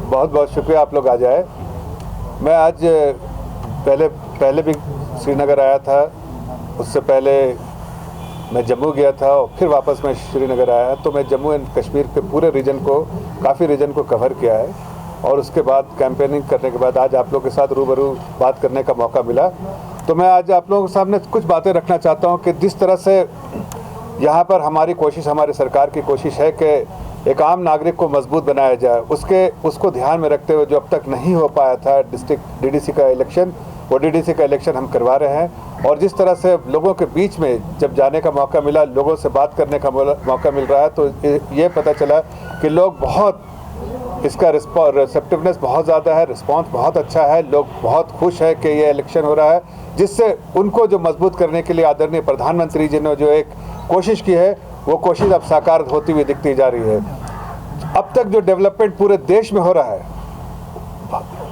बहुत बहुत शुक्रिया आप लोग आ जाए। मैं आज पहले भी श्रीनगर आया था, उससे पहले मैं जम्मू गया था और फिर वापस मैं श्रीनगर आया। तो मैं जम्मू एंड कश्मीर के पूरे काफ़ी रीजन को कवर किया है और उसके बाद कैंपेनिंग करने के बाद आज आप लोगों के साथ रूबरू बात करने का मौका मिला। तो मैं आज आप लोगों के सामने कुछ बातें रखना चाहता हूँ कि जिस तरह से यहाँ पर हमारी सरकार की कोशिश है कि एक आम नागरिक को मजबूत बनाया जाए, उसको ध्यान में रखते हुए जो अब तक नहीं हो पाया था डिस्ट्रिक्ट डीडीसी का इलेक्शन, वो डीडीसी का इलेक्शन हम करवा रहे हैं। और जिस तरह से लोगों के बीच में जब जाने का मौका मिला, लोगों से बात करने का मौका मिल रहा है, तो ये पता चला कि लोग बहुत इसका रिसेप्टिवनेस बहुत ज़्यादा है, रिस्पांस बहुत अच्छा है, लोग बहुत खुश है कि ये इलेक्शन हो रहा है, जिससे उनको जो मजबूत करने के लिए आदरणीय प्रधानमंत्री जी ने जो एक कोशिश की है, वो कोशिश अब साकार होती हुई दिखती जा रही है। अब तक जो डेवलपमेंट पूरे देश में हो रहा है,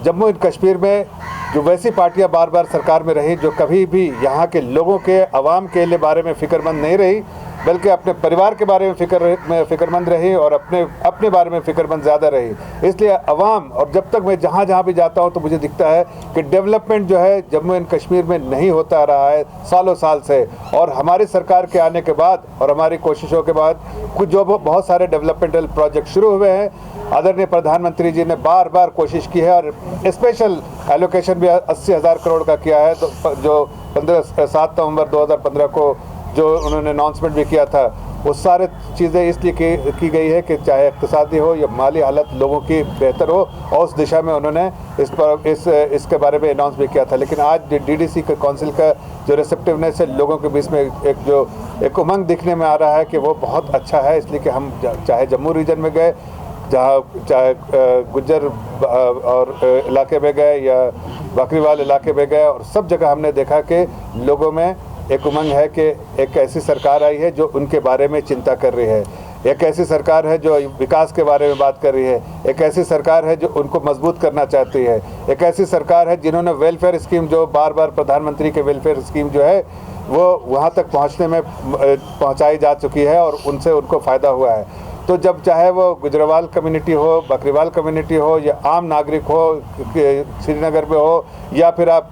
जम्मू एंड कश्मीर में जो वैसी पार्टियां बार बार सरकार में रही जो कभी भी यहाँ के लोगों के आवाम के लिए बारे में फिक्रमंद नहीं रही, बल्कि अपने परिवार के बारे में फिक्रमंद रही और अपने बारे में फिक्रमंद ज़्यादा रही। इसलिए अवाम, और जब तक मैं जहाँ भी जाता हूँ तो मुझे दिखता है कि डेवलपमेंट जो है जम्मू एंड कश्मीर में नहीं होता रहा है सालों साल से। और हमारी सरकार के आने के बाद और हमारी कोशिशों के बाद कुछ जो बहुत सारे डेवलपमेंटल प्रोजेक्ट शुरू हुए हैं, आदरणीय प्रधानमंत्री जी ने बार बार कोशिश की है और स्पेशल एलोकेशन भी 80,000 करोड़ का किया है। तो जो 7 नवंबर 2015 को जो उन्होंने अनाउंसमेंट भी किया था, वो सारे चीज़ें इसलिए की गई है कि चाहे इक़्तिसादी हो या माली हालत लोगों की बेहतर हो, और उस दिशा में उन्होंने इसके बारे में अनाउंस भी किया था। लेकिन आज डीडीसी के काउंसिल का जो रिसेप्टिवनेस है लोगों के बीच में एक उमंग दिखने में आ रहा है कि वो बहुत अच्छा है। इसलिए कि हम चाहे जम्मू रीजन में गए, चाहे गुज्जर और इलाके में गए या बकरीवाल इलाके में गए, और सब जगह हमने देखा कि लोगों में एक उमंग है कि एक ऐसी सरकार आई है जो उनके बारे में चिंता कर रही है, एक ऐसी सरकार है जो विकास के बारे में बात कर रही है, एक ऐसी सरकार है जो उनको मजबूत करना चाहती है, एक ऐसी सरकार है जिन्होंने वेलफेयर स्कीम, जो बार बार प्रधानमंत्री के वेलफेयर स्कीम जो है वो वहाँ तक पहुँचाई जा चुकी है और उनसे उनको फ़ायदा हुआ है। तो जब चाहे वो गुजरावाल कम्युनिटी हो, बकरीवाल कम्युनिटी हो या आम नागरिक हो, श्रीनगर में हो या फिर आप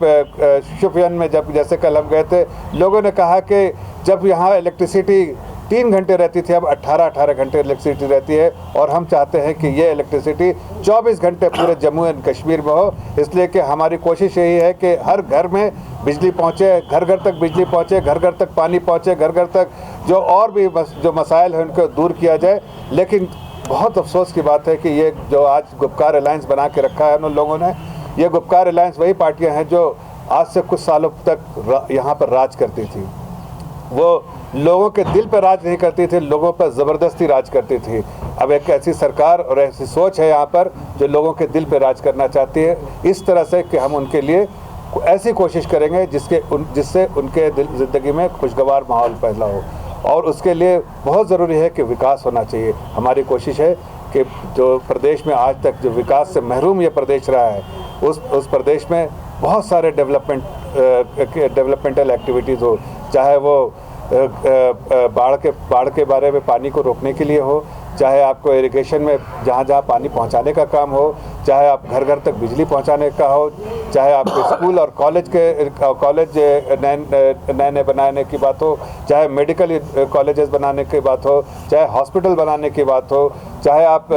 शोपियान में, जैसे कल हम गए थे, लोगों ने कहा कि जब यहाँ इलेक्ट्रिसिटी 3 घंटे रहती थी, अब 18 घंटे इलेक्ट्रिसिटी रहती है। और हम चाहते हैं कि ये इलेक्ट्रिसिटी 24 घंटे पूरे जम्मू एंड कश्मीर में हो। इसलिए कि हमारी कोशिश यही है कि हर घर में बिजली पहुँचे, घर घर तक बिजली पहुँचे, घर घर तक पानी पहुँचे, घर घर तक जो और भी जो मसाइल हैं उनको दूर किया जाए। लेकिन बहुत अफसोस की बात है कि ये जो आज गुपकार अलायंस बना के रखा है उन लोगों ने, ये गुपकार अलायंस वही पार्टियाँ हैं जो आज से कुछ सालों तक यहाँ पर राज करती थी। वो लोगों के दिल पर राज नहीं करती थी, लोगों पर ज़बरदस्ती राज करती थी। अब एक ऐसी सरकार और ऐसी सोच है यहाँ पर जो लोगों के दिल पर राज करना चाहती है, इस तरह से कि हम उनके लिए ऐसी कोशिश करेंगे जिससे उनके ज़िंदगी में खुशगवार माहौल पैदा हो। और उसके लिए बहुत ज़रूरी है कि विकास होना चाहिए। हमारी कोशिश है कि जो प्रदेश में आज तक जो विकास से महरूम ये प्रदेश रहा है, उस प्रदेश में बहुत सारे डेवलपमेंटल एक्टिविटीज़ हो, चाहे वो बाढ़ के बारे में पानी को रोकने के लिए हो, चाहे आपको इरिगेशन में जहाँ पानी पहुँचाने का काम हो, चाहे आप घर घर तक बिजली पहुँचाने का हो, चाहे आपके स्कूल और कॉलेज नए बनाने की बात हो, चाहे मेडिकल कॉलेजेस बनाने की बात हो, चाहे हॉस्पिटल बनाने की बात हो, चाहे आप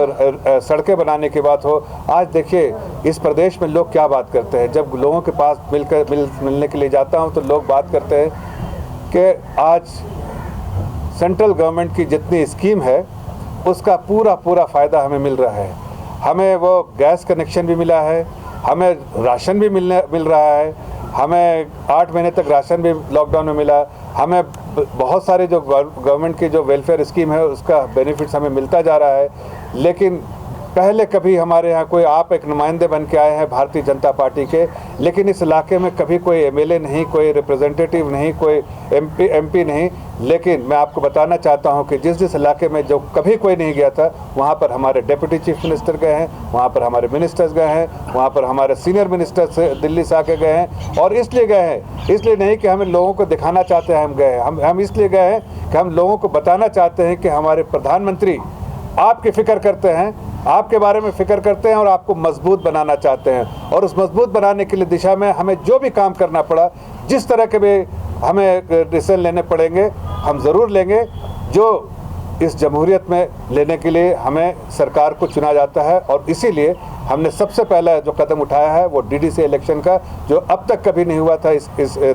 सड़कें बनाने की बात हो। आज देखिए इस प्रदेश में लोग क्या बात करते हैं। जब लोगों के पास मिलने के लिए जाता हूँ तो लोग बात करते हैं कि आज सेंट्रल गवर्नमेंट की जितनी स्कीम है उसका पूरा फ़ायदा हमें मिल रहा है। हमें वो गैस कनेक्शन भी मिला है, हमें राशन भी मिल रहा है, हमें 8 महीने तक राशन भी लॉकडाउन में मिला, हमें बहुत सारे जो गवर्नमेंट की जो वेलफेयर स्कीम है उसका बेनिफिट्स हमें मिलता जा रहा है। लेकिन पहले कभी हमारे यहाँ कोई, आप एक नुमाइंदे बन के आए हैं भारतीय जनता पार्टी के, लेकिन इस इलाके में कभी कोई एमएलए नहीं, कोई रिप्रेजेंटेटिव नहीं, कोई एमपी नहीं। लेकिन मैं आपको बताना चाहता हूं कि जिस इलाके में जो कभी कोई नहीं गया था, वहां पर हमारे डिप्टी चीफ मिनिस्टर गए हैं, वहां पर हमारे मिनिस्टर्स गए हैं, वहां पर हमारे सीनियर मिनिस्टर्स दिल्ली से आके गए हैं। और इसलिए गए हैं, इसलिए नहीं कि हमें लोगों को दिखाना चाहते हैं हम गए हैं, हम इसलिए गए हैं कि हम लोगों को बताना चाहते हैं कि हमारे प्रधानमंत्री आपकी फ़िक्र करते हैं, आपके बारे में फिक्र करते हैं और आपको मजबूत बनाना चाहते हैं। और उस मजबूत बनाने के लिए दिशा में हमें जो भी काम करना पड़ा, जिस तरह के भी हमें डिसीजन लेने पड़ेंगे, हम ज़रूर लेंगे। जो इस जमहूरियत में लेने के लिए हमें सरकार को चुना जाता है, और इसीलिए हमने सबसे पहला जो कदम उठाया है वो डीडीसी इलेक्शन का, जो अब तक कभी नहीं हुआ था इस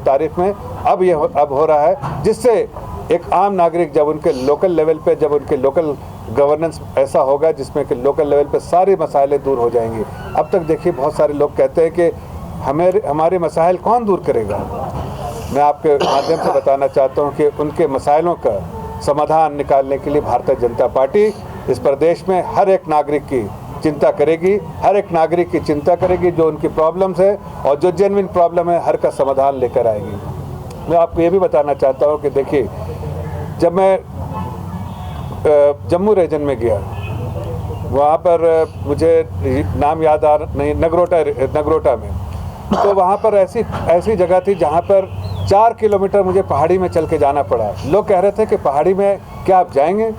तारीख में, अब हो रहा है, जिससे एक आम नागरिक जब उनके लोकल लेवल पे, जब उनके लोकल गवर्नेंस ऐसा होगा जिसमें कि लोकल लेवल पे सारी मसाइलें दूर हो जाएंगी। अब तक देखिए बहुत सारे लोग कहते हैं कि हमारे मसाइल कौन दूर करेगा। मैं आपके माध्यम से बताना चाहता हूँ कि उनके मसाइलों का समाधान निकालने के लिए भारतीय जनता पार्टी इस प्रदेश में हर एक नागरिक की चिंता करेगी, हर एक नागरिक की चिंता करेगी, जो उनकी प्रॉब्लम्स है और जो जेन्युइन प्रॉब्लम है हर का समाधान लेकर आएगी। मैं आपको ये भी बताना चाहता हूँ कि देखिए, जब मैं जम्मू रीजन में गया, वहाँ पर मुझे नाम याद आ नहीं, नगरोटा में, तो वहाँ पर ऐसी जगह थी जहाँ पर 4 किलोमीटर मुझे पहाड़ी में चल के जाना पड़ा। लोग कह रहे थे कि पहाड़ी में क्या आप जाएंगे,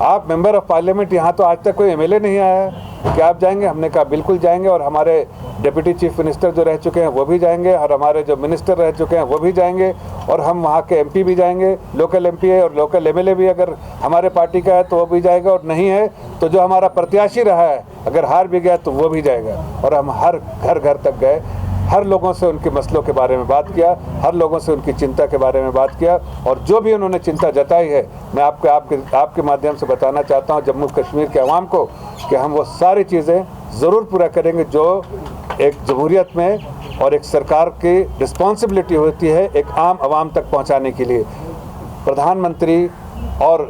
आप मेंबर ऑफ पार्लियामेंट, यहाँ तो आज तक कोई एमएलए नहीं आया है, क्या आप जाएंगे? हमने कहा बिल्कुल जाएंगे, और हमारे डिप्टी चीफ मिनिस्टर जो रह चुके हैं वो भी जाएंगे, और हमारे जो मिनिस्टर रह चुके हैं वो भी जाएंगे, और हम वहाँ के एमपी भी जाएंगे, लोकल एमपी है और लोकल एमएलए भी अगर हमारे पार्टी का है तो वो भी जाएगा, और नहीं है तो जो हमारा प्रत्याशी रहा है अगर हार भी गया तो वो भी जाएगा। और हम हर घर तक गए, हर लोगों से उनके मसलों के बारे में बात किया, हर लोगों से उनकी चिंता के बारे में बात किया, और जो भी उन्होंने चिंता जताई है, मैं आपके माध्यम से बताना चाहता हूं जम्मू कश्मीर के अवाम को कि हम वो सारी चीज़ें ज़रूर पूरा करेंगे जो एक जमहूरियत में और एक सरकार की रिस्पॉन्सिबिलिटी होती है एक आम आवाम तक पहुंचाने के लिए। प्रधानमंत्री और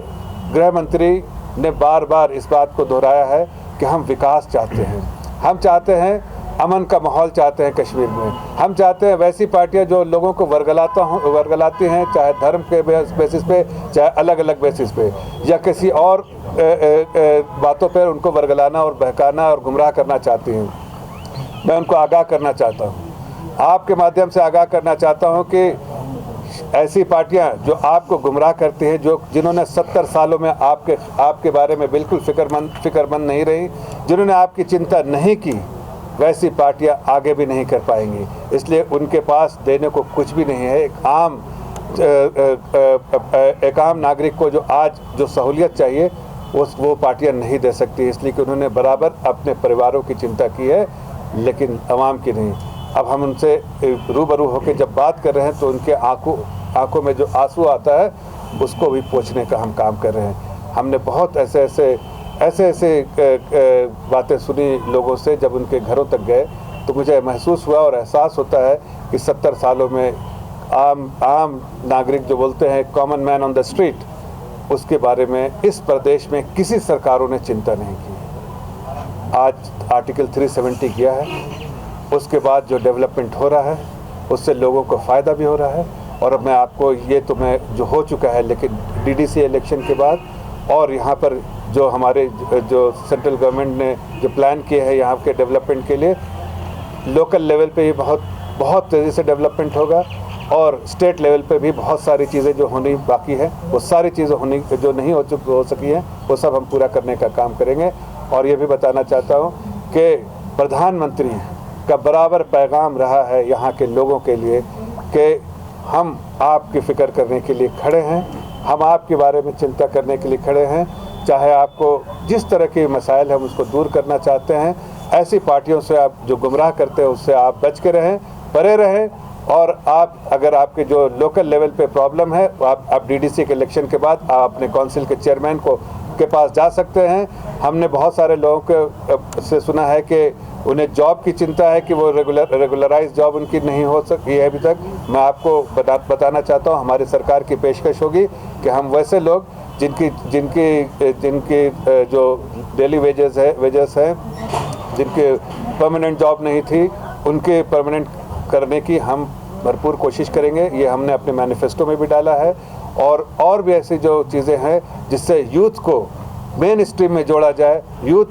गृह मंत्री ने बार बार इस बात को दोहराया है कि हम विकास चाहते हैं, हम चाहते हैं अमन का माहौल चाहते हैं कश्मीर में, हम चाहते हैं वैसी पार्टियां जो लोगों को वर्गलाती हैं, चाहे धर्म के बेसिस पे, चाहे अलग अलग बेसिस पे, या किसी और बातों पर उनको वर्गलाना और बहकाना और गुमराह करना चाहती हैं। मैं उनको आगाह करना चाहता हूं, आपके माध्यम से आगाह करना चाहता हूं कि ऐसी पार्टियां जो आपको गुमराह करती हैं, जिन्होंने 70 सालों में आपके बारे में बिल्कुल फिक्रमंद नहीं रही, जिन्होंने आपकी चिंता नहीं की, वैसी पार्टियां आगे भी नहीं कर पाएंगी। इसलिए उनके पास देने को कुछ भी नहीं है। एक आम नागरिक को जो सहूलियत चाहिए वो पार्टियां नहीं दे सकती, इसलिए कि उन्होंने बराबर अपने परिवारों की चिंता की है, लेकिन आवाम की नहीं। अब हम उनसे रूबरू होकर जब बात कर रहे हैं तो उनके आंखों में जो आंसू आता है उसको भी पोंछने का हम काम कर रहे हैं। हमने बहुत ऐसे बातें सुनी लोगों से, जब उनके घरों तक गए तो मुझे महसूस हुआ और एहसास होता है कि 70 सालों में आम नागरिक जो बोलते हैं common man on the street, उसके बारे में इस प्रदेश में किसी सरकारों ने चिंता नहीं की। आज आर्टिकल 370 किया है, उसके बाद जो डेवलपमेंट हो रहा है उससे लोगों को फ़ायदा भी हो रहा है। और अब मैं आपको मैं जो हो चुका है, लेकिन डीडीसी इलेक्शन के बाद और यहाँ पर जो हमारे जो सेंट्रल गवर्नमेंट ने जो प्लान किए हैं यहाँ के डेवलपमेंट के लिए, लोकल लेवल पे ही बहुत तेज़ी से डेवलपमेंट होगा, और स्टेट लेवल पे भी बहुत सारी चीज़ें जो होनी बाकी है, वो सारी चीज़ें जो नहीं हो सकी हैं वो सब हम पूरा करने का काम करेंगे। और ये भी बताना चाहता हूँ कि प्रधानमंत्री का बराबर पैगाम रहा है यहाँ के लोगों के लिए कि हम आपकी फ़िक्र करने के लिए खड़े हैं, हम आपके बारे में चिंता करने के लिए खड़े हैं। चाहे आपको जिस तरह के मसाइल हम उसको दूर करना चाहते हैं, ऐसी पार्टियों से आप जो गुमराह करते हैं उससे आप बच के रहें, परे रहें। और अगर आपके जो लोकल लेवल पे प्रॉब्लम है, आप डीडीसी के इलेक्शन के बाद आप अपने काउंसिल के चेयरमैन के पास जा सकते हैं। हमने बहुत सारे लोगों से सुना है कि उन्हें जॉब की चिंता है कि वो रेगुलराइज जॉब उनकी नहीं हो सकी है अभी तक। मैं आपको बताना चाहता हूँ हमारी सरकार की पेशकश होगी कि हम वैसे लोग जिनकी जो डेली वेजेस हैं, जिनके परमानेंट जॉब नहीं थी, उनके परमानेंट करने की हम भरपूर कोशिश करेंगे। ये हमने अपने मैनिफेस्टो में भी डाला है। और भी ऐसी जो चीज़ें हैं जिससे यूथ को मेन स्ट्रीम में जोड़ा जाए, यूथ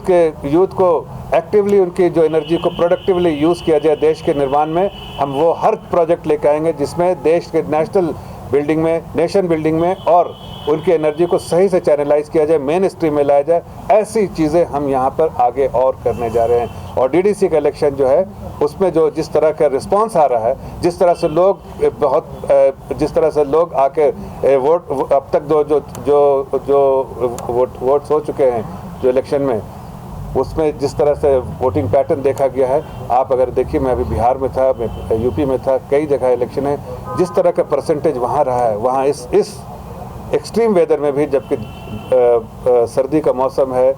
को एक्टिवली उनकी जो एनर्जी को प्रोडक्टिवली यूज़ किया जाए देश के निर्माण में, हम वो हर प्रोजेक्ट लेकर आएंगे जिसमें देश के नेशनल बिल्डिंग में, नेशन बिल्डिंग में, और उनकी एनर्जी को सही से चैनलाइज किया जाए, मेन स्ट्रीम में लाया जाए। ऐसी चीज़ें हम यहाँ पर आगे और करने जा रहे हैं। और डीडीसी का इलेक्शन जो है उसमें जो जिस तरह का रिस्पांस आ रहा है, जिस तरह से लोग जिस तरह से लोग आके वोट अब तक जो वोट्स हो चुके हैं जो इलेक्शन में, उसमें जिस तरह से वोटिंग पैटर्न देखा गया है, आप अगर देखिए, मैं अभी बिहार में था, मैं यूपी में था, कई जगह इलेक्शन है, जिस तरह का परसेंटेज वहाँ रहा है, वहाँ इस एक्सट्रीम वेदर में भी, जबकि सर्दी का मौसम है,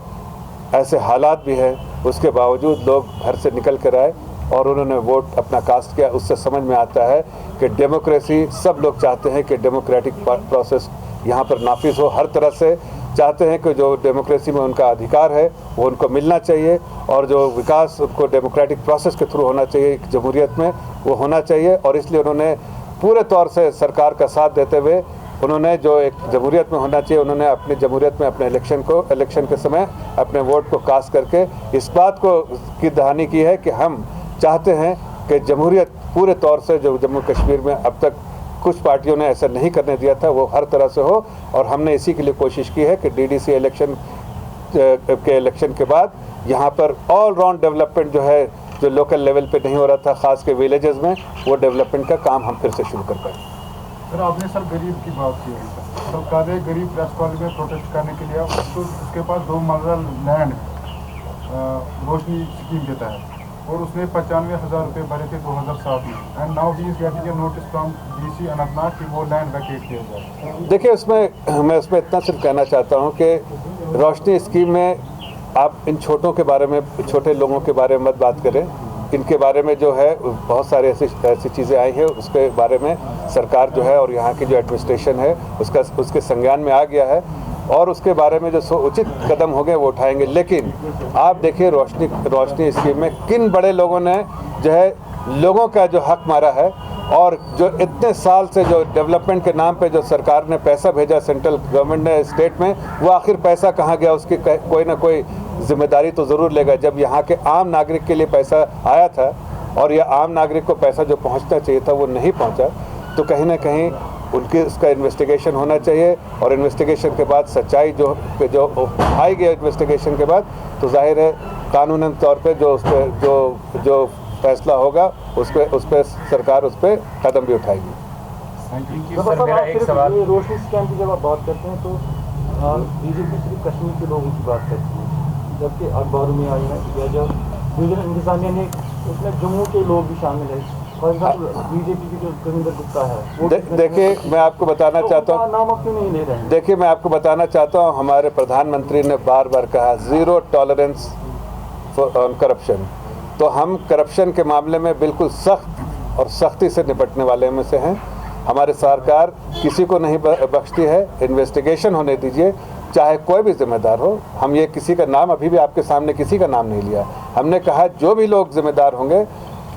ऐसे हालात भी हैं, उसके बावजूद लोग घर से निकल कर आए और उन्होंने वोट अपना कास्ट किया। उससे समझ में आता है कि डेमोक्रेसी, सब लोग चाहते हैं कि डेमोक्रेटिक प्रोसेस यहाँ पर नाफिज हो, हर तरह से चाहते हैं कि जो डेमोक्रेसी में उनका अधिकार है वो उनको मिलना चाहिए, और जो विकास उनको डेमोक्रेटिक प्रोसेस के थ्रू होना चाहिए जमहूरियत में, वो होना चाहिए। और इसलिए उन्होंने पूरे तौर से सरकार का साथ देते हुए उन्होंने जो एक जमहूरियत में होना चाहिए, उन्होंने अपनी जमहूरियत में अपने इलेक्शन के समय अपने वोट को कास्ट करके इस बात को की दहानी की है कि हम चाहते हैं कि जमहूरियत पूरे तौर से, जो जम्मू कश्मीर में अब तक कुछ पार्टियों ने ऐसा नहीं करने दिया था, वो हर तरह से हो। और हमने इसी के लिए कोशिश की है कि डीडीसी इलेक्शन के बाद यहाँ पर ऑल राउंड डेवलपमेंट जो है, जो लोकल लेवल पे नहीं हो रहा था, ख़ास के विलेजेस में, वो डेवलपमेंट का काम हम फिर से शुरू कर पाए। सर, आपने सर गरीब की बात की है, सरकार ने गरीब प्रेस कॉलेज में प्रोटेस्ट करने के लिए उसके पास 2 मरला लैंड रोशनी स्कीम देता है, और उसने 95,000 रुपये भरे थे 2007 में, and now he is getting a notice from DC Anantnag कि वो लैंड वैकेट किया जाए। देखिए, मैं उसमें इतना सिर्फ कहना चाहता हूँ कि रोशनी स्कीम में आप इन छोटों के बारे में, छोटे लोगों के बारे में मत बात करें। इनके बारे में जो है बहुत सारे ऐसी चीज़ें आई हैं, उसके बारे में सरकार जो है और यहाँ की जो एडमिनिस्ट्रेशन है उसके संज्ञान में आ गया है, और उसके बारे में जो उचित कदम हो गए वो उठाएंगे। लेकिन आप देखिए, रोशनी स्कीम में किन बड़े लोगों ने जो है लोगों का जो हक मारा है, और जो इतने साल से जो डेवलपमेंट के नाम पे जो सरकार ने पैसा भेजा सेंट्रल गवर्नमेंट ने स्टेट में, वो आखिर पैसा कहाँ गया, उसकी कोई ना कोई जिम्मेदारी तो ज़रूर लेगा। जब यहाँ के आम नागरिक के लिए पैसा आया था और यह आम नागरिक को पैसा जो पहुँचना चाहिए था वो नहीं पहुँचा, तो कहीं ना कहीं उसका इन्वेस्टिगेशन होना चाहिए, और इन्वेस्टिगेशन के बाद सच्चाई जो आएगी इन्वेस्टिगेशन के बाद, तो जाहिर है कानूनन तौर पे जो फैसला होगा उस पर सरकार उस पर कदम भी उठाएगी। सर, मेरा एक सवाल, रोशनी स्कैम की जब आप बात करते हैं तो बीजेपी सिर्फ कश्मीर के लोगों की बात करती है, जबकि अखबारों में आई है या जब डिवीजन इंतजामिया ने उसमें जम्मू के लोग भी शामिल है, फॉर एग्जाम्पल बीजेपी की जो कविंदर गुप्ता है। देखिए, मैं आपको बताना चाहता हूँ, नाम क्यों नहीं ले रहे हैं? देखिए, मैं आपको बताना चाहता हूँ, हमारे प्रधानमंत्री ने बार बार कहा 0 टॉलरेंस ऑन करप्शन। तो हम करप्शन के मामले में बिल्कुल सख्त और सख्ती से निपटने वाले में से हैं। हमारे सरकार किसी को नहीं बख्शती है, इन्वेस्टिगेशन होने दीजिए, चाहे कोई भी जिम्मेदार हो। हम ये किसी का नाम, अभी भी आपके सामने किसी का नाम नहीं लिया, हमने कहा जो भी लोग जिम्मेदार होंगे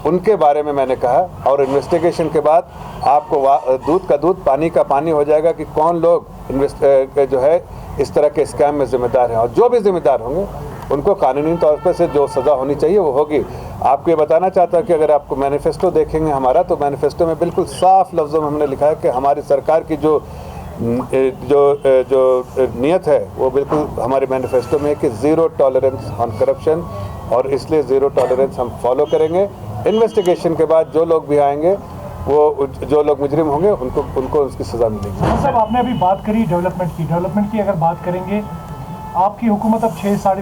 उनके बारे में मैंने कहा, और इन्वेस्टिगेशन के बाद आपको दूध का दूध पानी का पानी हो जाएगा कि कौन लोग जो है इस तरह के स्कैम में जिम्मेदार हैं, और जो भी जिम्मेदार होंगे उनको कानूनी तौर पर से जो सज़ा होनी चाहिए वो होगी। आपको ये बताना चाहता हूँ कि अगर आपको मैनिफेस्टो देखेंगे हमारा, तो मैनिफेस्टो में बिल्कुल साफ लफ्ज़ों में हमने लिखा है कि हमारी सरकार की जो नियत है वो बिल्कुल हमारे मैनिफेस्टो में है कि 0 टॉलरेंस ऑन करप्शन, और इसलिए 0 टॉलरेंस हम फॉलो करेंगे। इन्वेस्टिगेशन के बाद जो लोग भी आएंगे, वो जो लोग मुजरिम होंगे उनको उसकी सज़ा मिलेगी। साहब, आपने अभी बात करी डेवलपमेंट की अगर बात करेंगे, आपकी हुकूमत अब 6 साल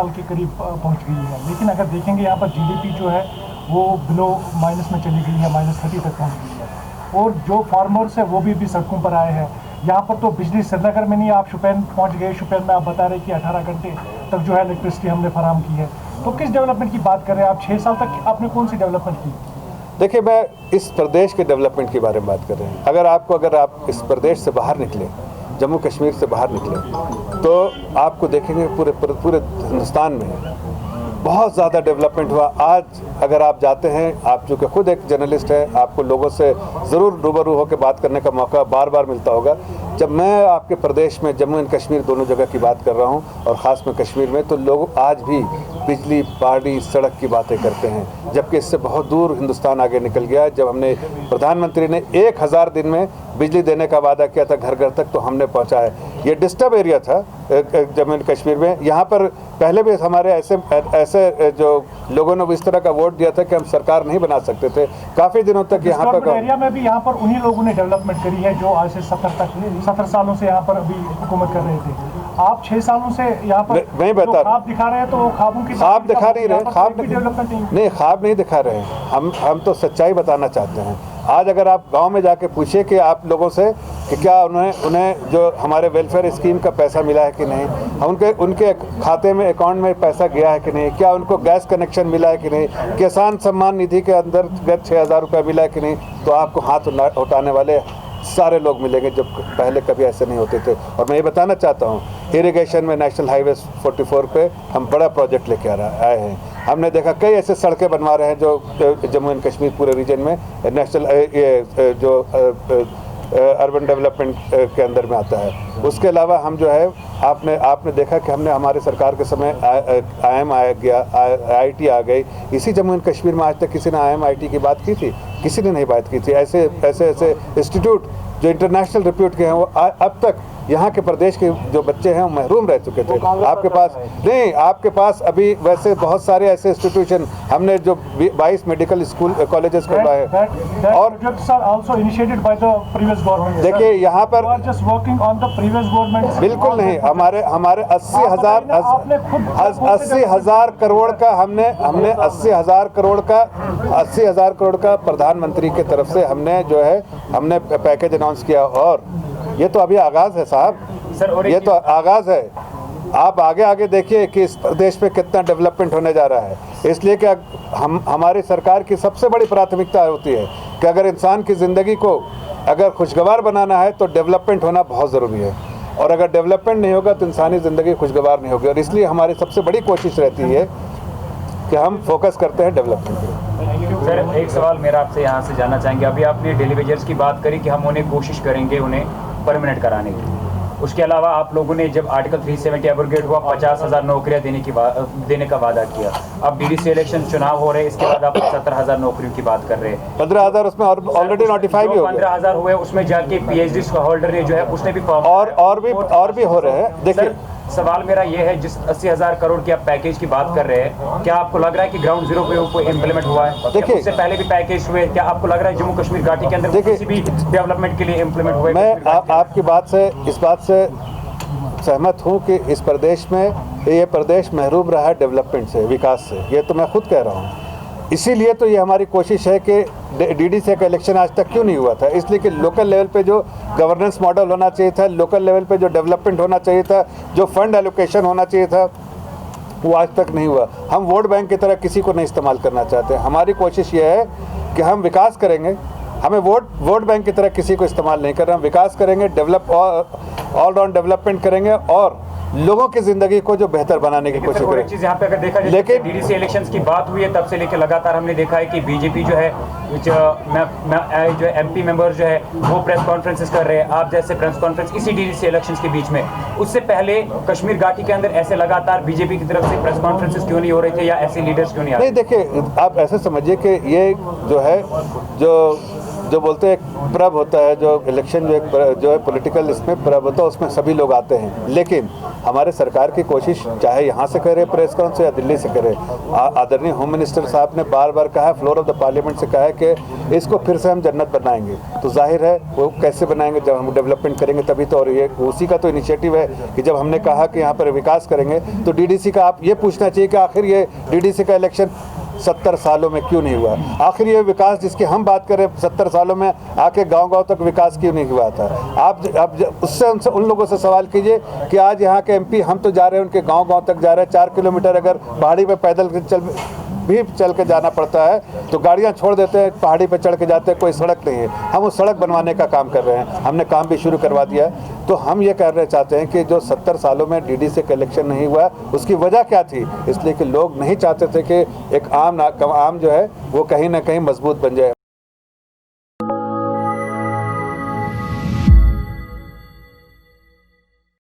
के करीब पहुंच गई है, लेकिन अगर देखेंगे यहाँ पर जीडीपी जो है वो बिलो माइनस में चली गई है, -30 तक पहुंच गई है, और जो फार्मर्स है वो भी सड़कों पर आए हैं। यहाँ पर तो बिजली श्रीनगर में नहीं, आप शुपैन पहुँच गए, शुपैन में आप बता रहे कि 18 घंटे तक जो है इलेक्ट्रिसिटी हमने फराहम की है। तो किस डेवलपमेंट की बात कर रहे हैं आप? 6 साल तक आपने कौन सी डेवलपमेंट की? देखिए, मैं इस प्रदेश के डेवलपमेंट के बारे में बात कर रहे हैं। अगर आप इस प्रदेश से बाहर निकले, जम्मू कश्मीर से बाहर निकले, तो आपको देखेंगे पूरे हिंदुस्तान में बहुत ज़्यादा डेवलपमेंट हुआ। आज अगर आप जाते हैं, आप जो कि खुद एक जर्नलिस्ट हैं, आपको लोगों से ज़रूर रूबरू होकर बात करने का मौका बार बार मिलता होगा। जब मैं आपके प्रदेश में जम्मू एंड कश्मीर दोनों जगह की बात कर रहा हूं और ख़ास में कश्मीर में, तो लोग आज भी बिजली, पानी, सड़क की बातें करते हैं, जबकि इससे बहुत दूर हिंदुस्तान आगे निकल गया। जब हमने प्रधानमंत्री ने 1000 दिन में बिजली देने का वादा किया था घर घर तक, तो हमने पहुँचाया। ये डिस्टर्ब एरिया था जम्मू एंड कश्मीर में। यहाँ पर पहले भी हमारे ऐसे जो लोगों ने इस तरह का वोट दिया था कि हम सरकार नहीं बना सकते थे। काफ़ी दिनों तक यहाँ पर एरिया में भी यहाँ पर उन्हीं लोगों ने डेवलपमेंट करी है जो आज से 70 सालों से यहाँ पर अभी हुकूमत कर रहे थे। आप 6 सालों से यहाँ पर नहीं बता ख्वाब दिखा रहे हैं, तो वो ख्वाबों की ख्वाब दिखा नहीं रहे, ख्वाब डेवलपमेंट नहीं, ख्वाब नहीं दिखा रहे हैं। हम तो सच्चाई बताना चाहते हैं। आज अगर आप गांव में जाके पूछिए कि आप लोगों से कि क्या उन्हें जो हमारे वेलफेयर स्कीम का पैसा मिला है कि नहीं, उनके खाते में, अकाउंट में पैसा गया है कि नहीं, क्या उनको गैस कनेक्शन मिला है कि नहीं, किसान सम्मान निधि के अंदर 6000 रुपये मिला है कि नहीं, तो आपको हाथ उठाने वाले सारे लोग मिलेंगे, जब पहले कभी ऐसे नहीं होते थे। और मैं ये बताना चाहता हूँ, इरिगेशन में नेशनल हाईवे 44 पे हम बड़ा प्रोजेक्ट लेके आए हैं। हमने देखा कई ऐसे सड़कें बनवा रहे हैं जो जम्मू एंड कश्मीर पूरे रीजन में नेशनल जो अर्बन डेवलपमेंट के अंदर में आता है। उसके अलावा हम जो है आपने देखा कि हमने हमारे सरकार के समय IIM आ गया, IIT आ गई। इसी जम्मू एंड कश्मीर में आज तक किसी ने IIM IIT की बात की थी? किसी ने नहीं बात की थी। ऐसे इंस्टीट्यूट जो इंटरनेशनल रिप्यूट के हैं, वो अब तक यहाँ के प्रदेश के जो बच्चे हैं वो महरूम रह चुके थे। आपके पास नहीं, आपके पास अभी वैसे बहुत सारे ऐसे इंस्टीट्यूशन हमने जो 22 मेडिकल स्कूल कॉलेजेस करवाए हैं। और देखिए यहाँ पर बिल्कुल नहीं, हमारे 80,000 करोड़ का हमने 80,000 करोड़ का प्रधानमंत्री के तरफ से हमने पैकेज अनाउंस किया। और ये तो अभी आगाज़ है साहब, ये तो आगाज़ है। आप आगे देखिए कि इस प्रदेश में कितना डेवलपमेंट होने जा रहा है। इसलिए कि हमारी सरकार की सबसे बड़ी प्राथमिकता होती है कि अगर इंसान की ज़िंदगी को अगर खुशगवार बनाना है तो डेवलपमेंट होना बहुत ज़रूरी है। और अगर डेवलपमेंट नहीं होगा तो इंसानी ज़िंदगी खुशगवार नहीं होगी। और इसलिए हमारी सबसे बड़ी कोशिश रहती है कि हम फोकस करते हैं डेवलपमेंट पे। सर, एक सवाल मेरा आपसे यहाँ से जानना चाहेंगे। अभी आपने डेली वेजर्स की बात करी कि हम उन्हें कोशिश करेंगे उन्हें परमानेंट कराने की। उसके अलावा आप लोगों ने जब आर्टिकल 370 एब्रोगेट हुआ 50,000 नौकरियां देने का वादा किया। अब डीडीसी इलेक्शन चुनाव हो रहे हैं, इसके बाद आप 70,000 नौकरियों की बात कर रहे हैं। 15,000 उसमें ऑलरेडी नोटिफाई भी हो गया। 15,000 हुए, उसमें जाके PhD होल्डर ने जो है उसने भी और भी हो रहे हैं। देखिए सवाल मेरा ये है, जिस 80,000 करोड़ की आप पैकेज की बात कर रहे हैं, क्या आपको लग रहा है कि ग्राउंड जीरो पे वो इम्प्लीमेंट हुआ है? देखिए, उससे पहले भी पैकेज हुए, क्या आपको लग रहा है जम्मू कश्मीर घाटी के अंदर किसी भी डेवलपमेंट के लिए इम्प्लीमेंट हुए? मैं आपकी बात से इस बात से सहमत हूँ कि इस प्रदेश में ये प्रदेश महरूम रहा है डेवलपमेंट से, विकास से। ये तो मैं खुद कह रहा हूँ। इसीलिए तो ये हमारी कोशिश है कि DDC का इलेक्शन आज तक क्यों नहीं हुआ था? इसलिए कि लोकल लेवल पे जो गवर्नेंस मॉडल होना चाहिए था, लोकल लेवल पे जो डेवलपमेंट होना चाहिए था, जो फंड एलोकेशन होना चाहिए था, वो आज तक नहीं हुआ। हम वोट बैंक की तरह किसी को नहीं इस्तेमाल करना चाहते। हमारी कोशिश ये है कि हम विकास करेंगे। हमें वोट बैंक की तरह किसी को इस्तेमाल नहीं कर रहे। हम विकास करेंगे, ऑल राउंड डेवलपमेंट करेंगे और लोगों की जिंदगी को जो बेहतर बनाने की कोशिश करें। चीज यहाँ पे अगर देखा जाए, लेकिन डीडीसी इलेक्शंस की बात हुई है तब से लेकर लगातार हमने देखा है कि बीजेपी जो है जो MP मेंबर जो है वो प्रेस कॉन्फ्रेंसेस कर रहे हैं। आप जैसे प्रेस कॉन्फ्रेंस इसी डीडीसी इलेक्शंस के बीच में, उससे पहले कश्मीर घाटी के अंदर ऐसे लगातार बीजेपी की तरफ से प्रेस कॉन्फ्रेंसेस क्यों नहीं हो रहे थे या ऐसे लीडर्स क्यों नहीं आ रहे? नहीं, देखिए आप ऐसे समझिए कि ये जो है जो बोलते हैं पर्व होता है, जो इलेक्शन जो है पॉलिटिकल इसमें पर्व होता है, उसमें सभी लोग आते हैं। लेकिन हमारे सरकार की कोशिश चाहे यहाँ से करे प्रेस कॉन्फ्रेंस या दिल्ली से करे, आदरणीय होम मिनिस्टर साहब ने बार बार कहा है, फ्लोर ऑफ द पार्लियामेंट से कहा है कि इसको फिर से हम जन्नत बनाएंगे। तो जाहिर है वो कैसे बनाएंगे? जब हम डेवलपमेंट करेंगे तभी तो। और ये उसी का तो इनिशिएटिव है कि जब हमने कहा कि यहाँ पर विकास करेंगे तो DDC का आप ये पूछना चाहिए कि आखिर ये DDC का इलेक्शन 70 सालों में क्यों नहीं हुआ? आखिर ये विकास जिसकी हम बात करें 70 सालों में आके गांव-गांव तक विकास क्यों नहीं हुआ था? आप उससे उन लोगों से सवाल कीजिए कि आज यहाँ के MP हम तो जा रहे हैं, उनके गांव-गांव तक जा रहे हैं। 4 किलोमीटर अगर पहाड़ी पे पैदल चल भी चल के जाना पड़ता है, तो गाड़ियाँ छोड़ देते हैं, पहाड़ी पे चढ़ के जाते हैं, कोई सड़क नहीं है। हम उस सड़क बनवाने का काम कर रहे हैं, हमने काम भी शुरू करवा दिया है। तो हम ये कहना चाहते हैं कि जो 70 सालों में डीडीसी कलेक्शन नहीं हुआ, उसकी वजह क्या थी? इसलिए कि लोग नहीं चाहते थे कि एक आम जो है वो कहीं ना कहीं मजबूत बन जाए।